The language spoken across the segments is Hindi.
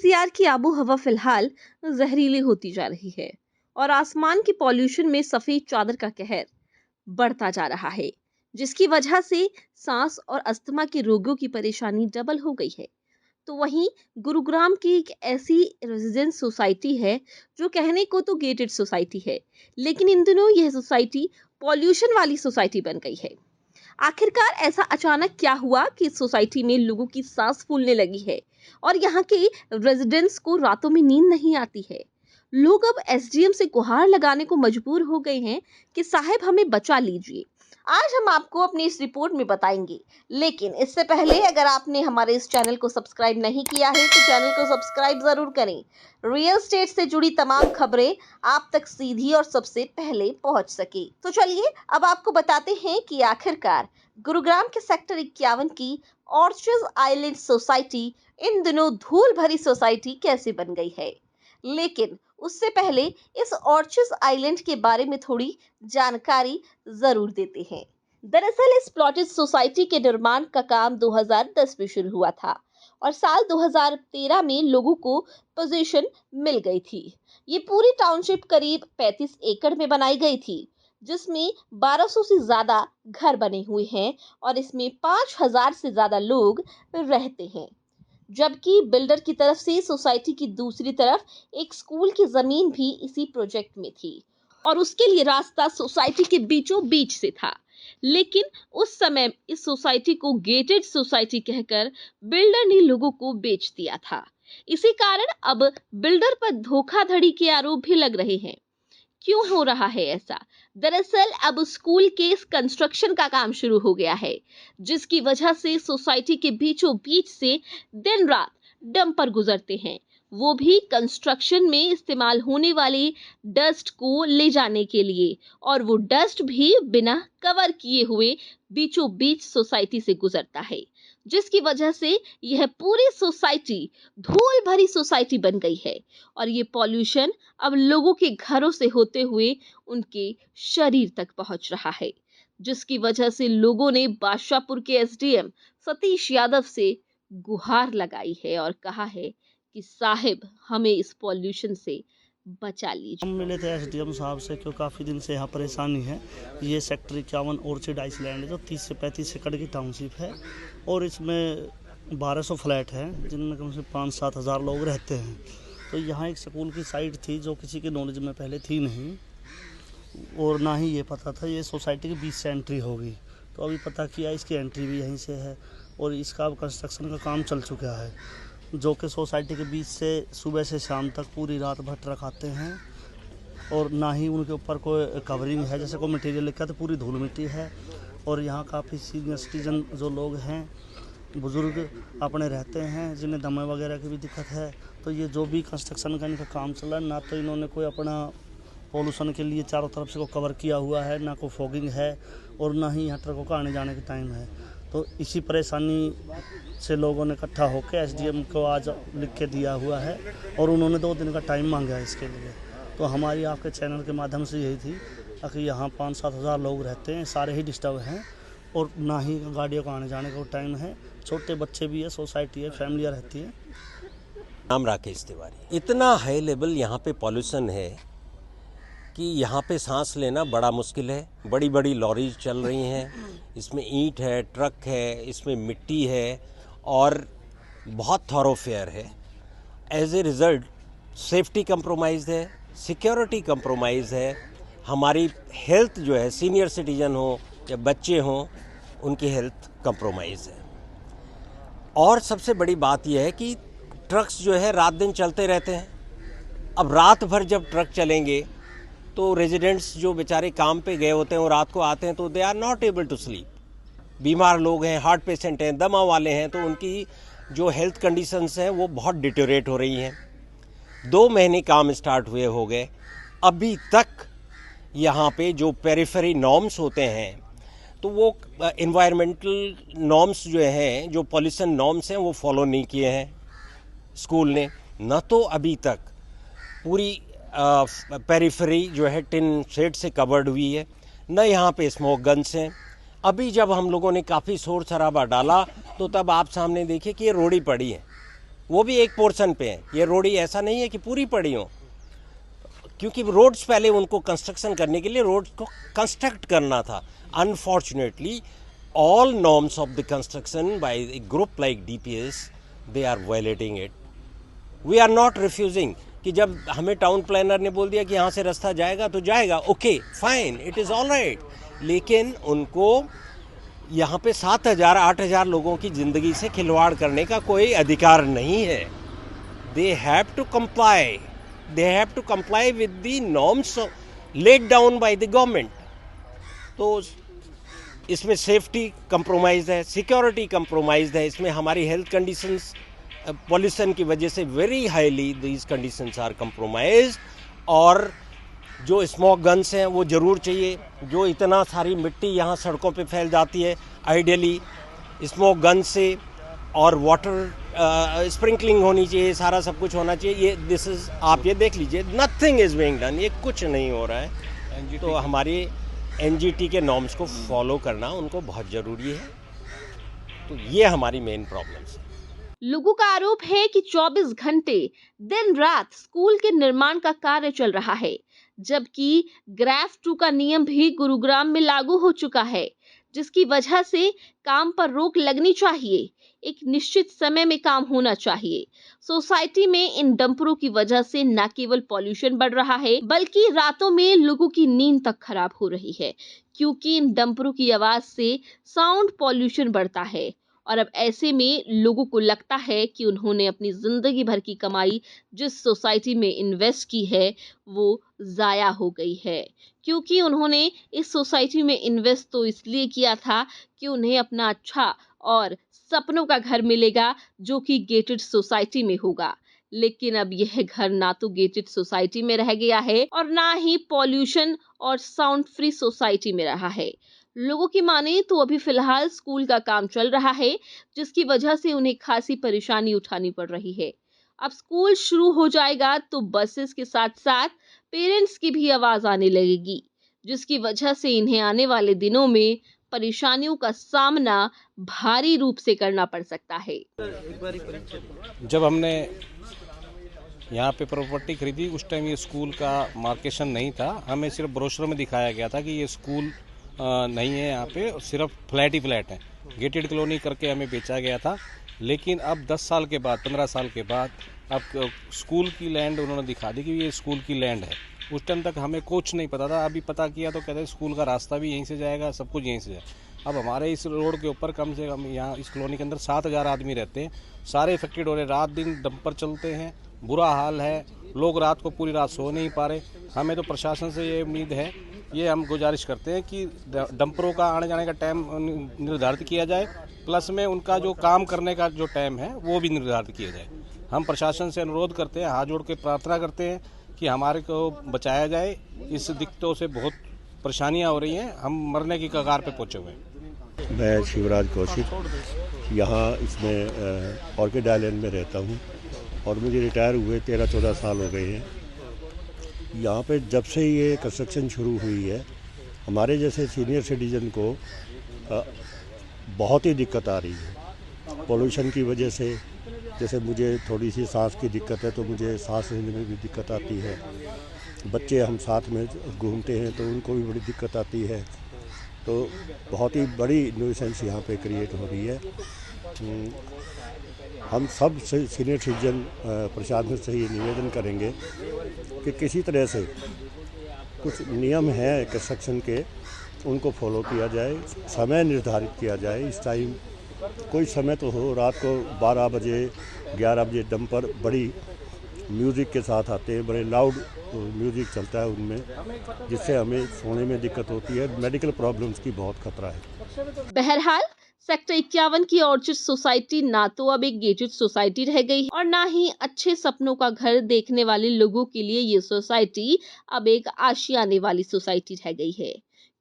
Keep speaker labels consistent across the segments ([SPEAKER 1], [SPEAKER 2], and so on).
[SPEAKER 1] एनसीआर की आबो हवा फिलहाल जहरीली होती जा रही है और आसमान के पॉल्यूशन में सफेद चादर का कहर बढ़ता जा रहा है, जिसकी वजह से सांस और अस्थमा के रोगियों की परेशानी डबल हो गई है। तो वहीं गुरुग्राम की एक ऐसी रेजिडेंस सोसाइटी है जो कहने को तो गेटेड सोसाइटी है, लेकिन इन दिनों यह सोसाइटी पॉल्यूशन वाली सोसाइटी बन गई है। आखिरकार ऐसा अचानक क्या हुआ कि इस सोसाइटी में लोगों की सांस फूलने लगी है और यहाँ के रेजिडेंट्स को रातों में नींद नहीं आती है। लोग अब एसडीएम से गुहार लगाने को मजबूर हो गए हैं कि साहब हमें बचा लीजिए। आज हम आपको अपनी इस रिपोर्ट में बताएंगे, लेकिन इससे पहले अगर आपने हमारे इस चैनल को सब्सक्राइब नहीं किया है तो चैनल को सब्सक्राइब जरूर करें। रियल एस्टेट से जुड़ी तमाम खबरें आप तक सीधी और सबसे पहले पहुंच सके। तो चलिए अब आपको बताते हैं कि आखिरकार गुरुग्राम के सेक्टर 51 की ऑर्चिड आइलैंड सोसाइटी इन दिनों धूल भरी सोसाइटी कैसे बन गई है। लेकिन उससे पहले इस ऑर्चिड आइलैंड के बारे में थोड़ी जानकारी जरूर देते हैं। दरअसल इस प्लॉटेड सोसाइटी के निर्माण का काम 2010 में शुरू हुआ था और साल 2013 में लोगों को पोजीशन मिल गई थी। ये पूरी टाउनशिप करीब 35 एकड़ में बनाई गई थी, जिसमें 1200 से ज्यादा घर बने हुए हैं और इसमें 5000 से ज्यादा लोग रहते हैं। जबकि बिल्डर की तरफ से सोसाइटी की दूसरी तरफ एक स्कूल की जमीन भी इसी प्रोजेक्ट में थी और उसके लिए रास्ता सोसाइटी के बीचों बीच से था। लेकिन उस समय इस सोसाइटी को गेटेड सोसाइटी कहकर बिल्डर ने लोगों को बेच दिया था। इसी कारण अब बिल्डर पर धोखाधड़ी के आरोप भी लग रहे हैं। क्यों हो रहा है ऐसा? दरअसल अब स्कूल के कंस्ट्रक्शन का काम शुरू हो गया है, जिसकी वजह से सोसाइटी के बीचों बीच से दिन रात डंपर गुजरते हैं, वो भी कंस्ट्रक्शन में इस्तेमाल होने वाली डस्ट को ले जाने के लिए, और वो डस्ट भी बिना कवर किए हुए बीचों बीच सोसाइटी से गुजरता है, जिसकी वजह से यह पूरी सोसाइटी धूल भरी सोसाइटी बन गई है और ये पॉल्यूशन अब लोगों के घरों से होते हुए उनके शरीर तक पहुंच रहा है, जिसकी वजह से लोगों ने बादशाहपुर के एसडीएम सतीश यादव से गुहार लगाई है और कहा है कि साहिब हमें इस पॉल्यूशन से बचा लीजिए।
[SPEAKER 2] हम मिले थे एसडीएम साहब से क्यों काफ़ी दिन से यहाँ परेशानी है। ये सेक्टर 51 ऑर्चिड आइलैंड है जो 30 से 35 एकड़ की टाउनशिप है और इसमें 1200 फ्लैट हैं जिनमें कम से 5-7 हज़ार लोग रहते हैं। तो यहाँ एक स्कूल की साइट थी जो किसी के नॉलेज में पहले थी नहीं और ना ही ये पता था ये सोसाइटी के बीच से एंट्री होगी। तो अभी पता किया इसकी एंट्री भी यहीं से है और इसका अब कंस्ट्रक्शन का काम चल चुका है, जो कि सोसाइटी के बीच से सुबह से शाम तक पूरी रात भर ट्रक आते हैं और ना ही उनके ऊपर कोई कवरिंग है, जैसे कोई मटेरियल लिखा तो पूरी धूल मिट्टी है। और यहाँ काफ़ी सीनियर सिटीजन जो लोग हैं, बुज़ुर्ग अपने रहते हैं जिन्हें दमे वगैरह की भी दिक्कत है। तो ये जो भी कंस्ट्रक्शन का इनका काम चल रहा है, ना तो इन्होंने कोई अपना पॉल्यूशन के लिए चारों तरफ से को कवर किया हुआ है, ना कोई फॉगिंग है और ना ही यहाँ ट्रकों का आने जाने का टाइम है। तो इसी परेशानी से लोगों ने इकट्ठा होकर एसडीएम को आज लिख के दिया हुआ है और उन्होंने 2 दिन का टाइम मांगा है इसके लिए। तो हमारी आपके चैनल के माध्यम से यही थी कि यहाँ 5-7 हज़ार लोग रहते हैं, सारे ही डिस्टर्ब हैं और ना ही गाड़ियों का आने जाने का टाइम है, छोटे बच्चे भी है, सोसाइटी है, फैमिलियाँ रहती हैं।
[SPEAKER 3] नाम राकेश तिवारी। इतना हाई लेवल यहाँ पे पॉल्यूशन है कि यहाँ पे सांस लेना बड़ा मुश्किल है। बड़ी बड़ी लॉरी चल रही हैं, इसमें ईंट है, ट्रक है, इसमें मिट्टी है और बहुत थॉरोफेयर है। As a result safety compromise है, सिक्योरिटी कंप्रोमाइज़ है, हमारी हेल्थ जो है, सीनियर सिटीजन हो या बच्चे हों, उनकी हेल्थ कंप्रोमाइज़ है। और सबसे बड़ी बात यह है कि ट्रक्स जो है रात दिन चलते रहते हैं। अब रात भर जब ट्रक चलेंगे तो रेजिडेंट्स जो बेचारे काम पे गए होते हैं वो रात को आते हैं तो they are not able to sleep. बीमार लोग हैं, हार्ट पेशेंट हैं, दमा वाले हैं, तो उनकी जो हेल्थ कंडीशंस हैं वो बहुत डिटेरियोरेट हो रही हैं। 2 महीने काम स्टार्ट हुए हो गए, अभी तक यहाँ पे जो पेरिफेरी नॉर्म्स होते हैं तो वो इन्वायरमेंटल नॉर्म्स जो हैं, जो पॉल्यूशन नॉर्म्स हैं, वो फॉलो नहीं किए हैं स्कूल ने। न तो अभी तक पूरी पेरिफेरी जो है टिन शेड से कवर्ड हुई है, न यहाँ पे स्मोक गन्स हैं। अभी जब हम लोगों ने काफ़ी शोर शराबा डाला तो तब आप सामने देखिए कि ये रोड़ी पड़ी है, वो भी एक पोर्शन पे हैं। ये रोड ही ऐसा नहीं है कि पूरी पड़ी हो, क्योंकि रोड्स पहले उनको कंस्ट्रक्शन करने के लिए रोड्स को कंस्ट्रक्ट करना था। Unfortunately all norms of the construction by a group like DPS, they are violating it. We are not refusing कि जब हमें टाउन प्लानर ने बोल दिया कि यहाँ से रास्ता जाएगा तो जाएगा, okay fine, it is all right, लेकिन उनको यहाँ पे 7,000-8,000 लोगों की ज़िंदगी से खिलवाड़ करने का कोई अधिकार नहीं है। They have to comply with the norms laid down by the government. तो इसमें सेफ्टी कंप्रोमाइज़ है, सिक्योरिटी कंप्रोमाइज़ है, इसमें हमारी हेल्थ कंडीशंस पॉल्यूशन की वजह से very highly these conditions are compromise. और जो स्मोक गन्स हैं वो ज़रूर चाहिए। जो इतना सारी मिट्टी यहाँ सड़कों पे फैल जाती है, आइडियली स्मोक गन से और वाटर स्प्रिंकलिंग होनी चाहिए, सारा सब कुछ होना चाहिए। ये दिस इज़, आप ये देख लीजिए, नथिंग इज़ बीइंग डन, ये कुछ नहीं हो रहा है। तो हमारी एनजीटी के नॉर्म्स को फॉलो करना उनको बहुत ज़रूरी है। तो ये हमारी मेन प्रॉब्लम्स है।
[SPEAKER 1] लोगों का आरोप है कि 24 घंटे दिन रात स्कूल के निर्माण का कार्य चल रहा है, जबकि ग्राफ 2 का नियम भी गुरुग्राम में लागू हो चुका है, जिसकी वजह से काम पर रोक लगनी चाहिए। एक निश्चित समय में काम होना चाहिए। सोसाइटी में इन डंपरों की वजह से न केवल पॉल्यूशन बढ़ रहा है, बल्कि रातों में लोगों की नींद तक खराब हो रही है, क्योंकि इन डंपरों की आवाज से साउंड पॉल्यूशन बढ़ता है। और अब ऐसे में लोगों को लगता है कि उन्होंने अपनी जिंदगी भर की कमाई जिस सोसाइटी में इन्वेस्ट की है वो जाया हो गई है, क्योंकि उन्होंने इस सोसाइटी में इन्वेस्ट तो इसलिए किया था कि उन्हें अपना अच्छा और सपनों का घर मिलेगा, जो कि गेटेड सोसाइटी में होगा। लेकिन अब यह घर ना तो गेटेड सोसाइटी में रह गया है और ना ही पॉल्यूशन और साउंड फ्री सोसाइटी में रहा है। लोगों की माने तो अभी फिलहाल स्कूल का काम चल रहा है, जिसकी वजह से उन्हें खासी परेशानी उठानी पड़ रही है। अब स्कूल शुरू हो जाएगा तो बसेस के साथ साथ पेरेंट्स की भी आवाज आने लगेगी, जिसकी वजह से इन्हें आने वाले दिनों में परेशानियों का सामना भारी रूप से करना पड़ सकता है।
[SPEAKER 4] जब हमने यहाँ पे प्रॉपर्टी खरीदी उस टाइम ये स्कूल का मार्केशन नहीं था। हमें सिर्फ ब्रोशर में दिखाया गया था कि ये स्कूल नहीं है, यहाँ पे सिर्फ फ्लैट ही फ्लैट है। गेटेड कॉलोनी करके हमें बेचा गया था। लेकिन अब 10 साल के बाद, 15 साल के बाद अब स्कूल की लैंड उन्होंने दिखा दी कि ये स्कूल की लैंड है। उस टाइम तक हमें कुछ नहीं पता था। अभी पता किया तो कहते हैं स्कूल का रास्ता भी यहीं से जाएगा, सब कुछ यहीं से जाएगा। अब हमारे इस रोड के ऊपर कम से कम यहाँ इस कॉलोनी के अंदर 7,000 आदमी रहते हैं, सारे इफेक्टेड हो रहे। रात दिन डंपर चलते हैं, बुरा हाल है। लोग रात को पूरी रात सो नहीं पा रहे। हमें तो प्रशासन से ये उम्मीद है, ये हम गुजारिश करते हैं कि डंपरों का आने जाने का टाइम निर्धारित किया जाए, प्लस में उनका जो काम करने का जो टाइम है वो भी निर्धारित किया जाए। हम प्रशासन से अनुरोध करते हैं, हाथ जोड़ के प्रार्थना करते हैं कि हमारे को बचाया जाए। इस दिक्कतों से बहुत परेशानियां हो रही हैं, हम मरने की कगार पे पहुंचे हुए हैं।
[SPEAKER 5] मैं शिवराज कौशिक यहाँ इसमें ऑर्किड आइलैंड में रहता हूँ और मुझे रिटायर हुए 13-14 साल हो गए हैं। यहाँ पे जब से ये कंस्ट्रक्शन शुरू हुई है, हमारे जैसे सीनियर सिटीजन को बहुत ही दिक्कत आ रही है पोल्यूशन की वजह से। जैसे मुझे थोड़ी सी सांस की दिक्कत है तो मुझे सांस लेने में भी दिक्कत आती है। बच्चे हम साथ में घूमते हैं तो उनको भी बड़ी दिक्कत आती है। तो बहुत ही बड़ी न्यूसेंस यहाँ पे क्रिएट हो रही है। हम सब सीनियर सिटीजन प्रशासन से ये निवेदन करेंगे कि किसी तरह से कुछ नियम हैं कंस्ट्रक्शन के, उनको फॉलो किया जाए, समय निर्धारित किया जाए। इस टाइम कोई समय तो हो, रात को 12 बजे 11 बजे डंपर बड़ी म्यूज़िक के साथ आते हैं, बड़े लाउड म्यूज़िक चलता है उनमें, जिससे हमें सोने में दिक्कत होती है। मेडिकल प्रॉब्लम्स की बहुत खतरा है।
[SPEAKER 1] बहरहाल सेक्टर 51 की ऑर्चिड सोसाइटी ना तो अब एक गेटेड सोसाइटी रह गई और ना ही अच्छे सपनों का घर देखने वाले लोगों के लिए ये सोसाइटी अब एक आशियाने वाली सोसाइटी रह गई है,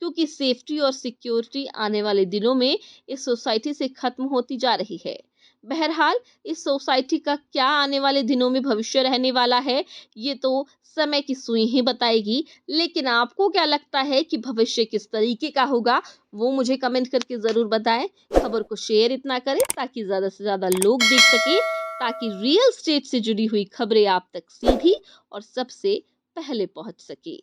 [SPEAKER 1] क्योंकि सेफ्टी और सिक्योरिटी आने वाले दिनों में इस सोसाइटी से खत्म होती जा रही है। बहरहाल इस सोसाइटी का क्या आने वाले दिनों में भविष्य रहने वाला है, ये तो समय की सुई ही बताएगी। लेकिन आपको क्या लगता है कि भविष्य किस तरीके का होगा, वो मुझे कमेंट करके जरूर बताएं। खबर को शेयर इतना करें ताकि ज्यादा से ज्यादा लोग देख सके ताकि रियल स्टेट से जुड़ी हुई खबरें आप तक सीधी और सबसे पहले पहुंच सके।